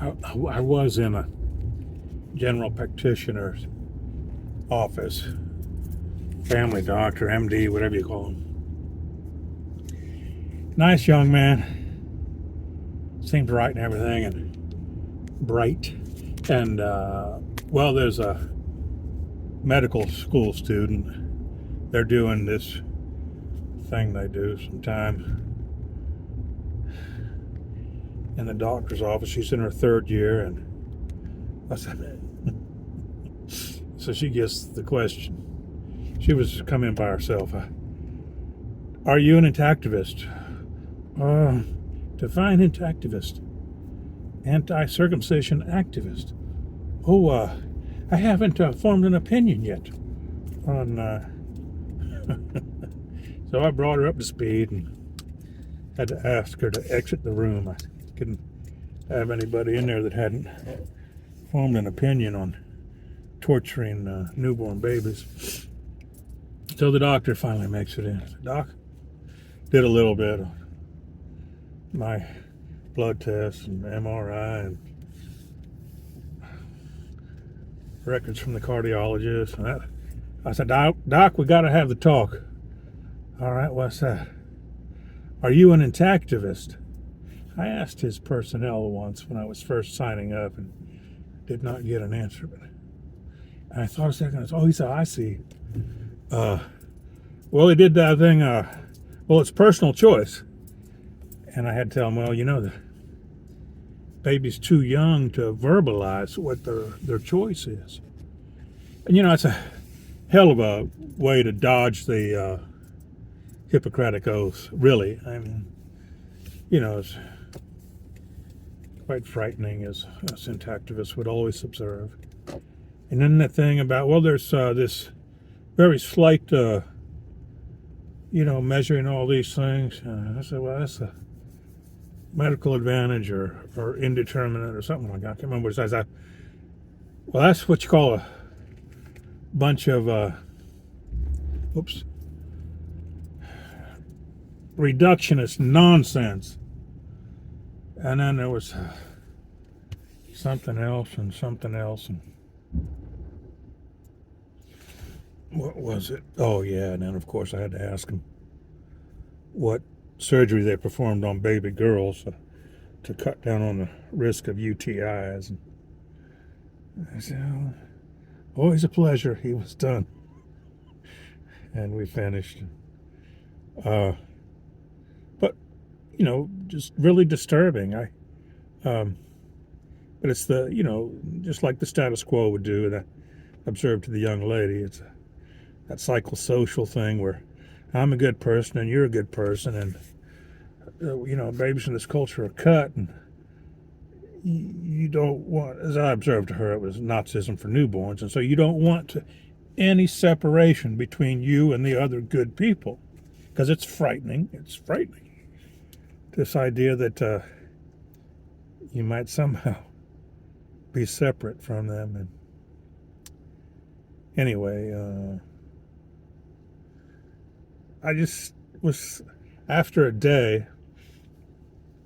I was in a general practitioner's office, family doctor, MD, whatever you call him. Nice young man, seemed right and everything, and bright. And well, there's a medical school student. They're doing this thing they do sometimes in the doctor's office. She's in her third year, and I said, so she gets the question. She was coming in by herself. Are you an intactivist? Define intactivist. Anti-circumcision activist. Oh, I haven't formed an opinion yet on. So I brought her up to speed and had to ask her to exit the room. I couldn't have anybody in there that hadn't formed an opinion on torturing newborn babies. So the doctor finally makes it in. Doc, did a little bit of my blood tests and MRI and records from the cardiologist. And that. I said, Doc, we got to have the talk. All right, what's that? Are you an intactivist? I asked his personnel once when I was first signing up and did not get an answer. But I thought a second. Oh, he said, I see. Well, he did that thing. Well, it's personal choice. And I had to tell him, well, the baby's too young to verbalize what their choice is. And, it's a hell of a way to dodge the Hippocratic Oath, really. I mean, it's quite frightening, as intactivists would always observe. And then the thing about, well, there's this very slight, measuring all these things. I said, well, that's a medical advantage or indeterminate or something like that. I can't remember what it says. Well, that's what you call a bunch of, reductionist nonsense. And then there was something else and something else. And what was it? Oh, yeah. And then, of course, I had to ask him what surgery they performed on baby girls to cut down on the risk of UTIs. And I said, oh, always a pleasure. He was done. And we finished. But, just really disturbing. But it's just like the status quo would do, and I observed to the young lady, it's that psychosocial thing where I'm a good person and you're a good person, and babies in this culture are cut, and you don't want, as I observed to her, it was Nazism for newborns, and so you don't want any separation between you and the other good people, because it's frightening. It's frightening. This idea that you might somehow be separate from them. And anyway, I just was, after a day,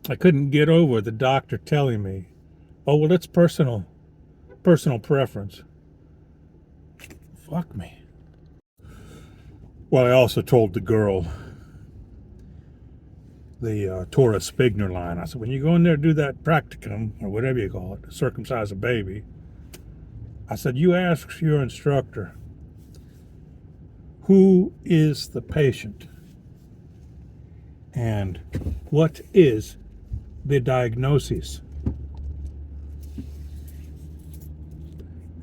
I couldn't get over the doctor telling me, oh, well, it's personal preference. Fuck me. Well, I also told the girl, the Torah Spigner line, I said, when you go in there to do that practicum, or whatever you call it, circumcise a baby, I said, you ask your instructor, who is the patient? And what is the diagnosis?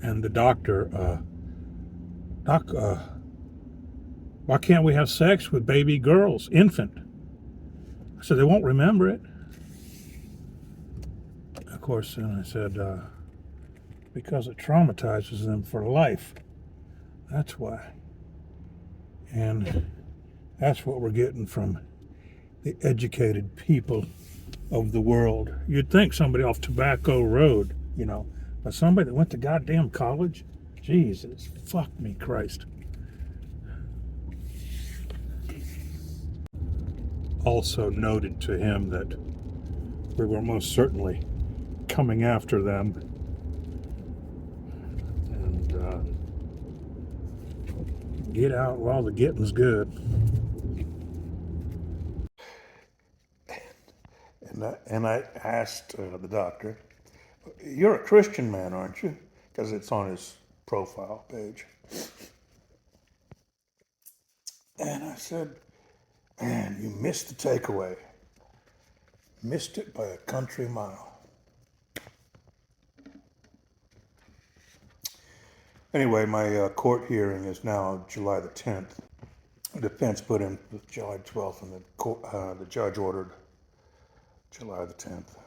And the doctor, Doc, why can't we have sex with baby girls, infant? I said, they won't remember it. Of course, and I said, because it traumatizes them for life. That's why. And that's what we're getting from the educated people of the world. You'd think somebody off Tobacco Road, but somebody that went to goddamn college? Jesus, fuck me, Christ. Also noted to him that we were most certainly coming after them. And get out while the getting's good. And I asked the doctor, "You're a Christian man, aren't you?" Because it's on his profile page. And I said, "Man, you missed the takeaway. Missed it by a country mile." Anyway, my court hearing is now July the 10th. The defense put in July 12th, and the judge ordered July the 10th.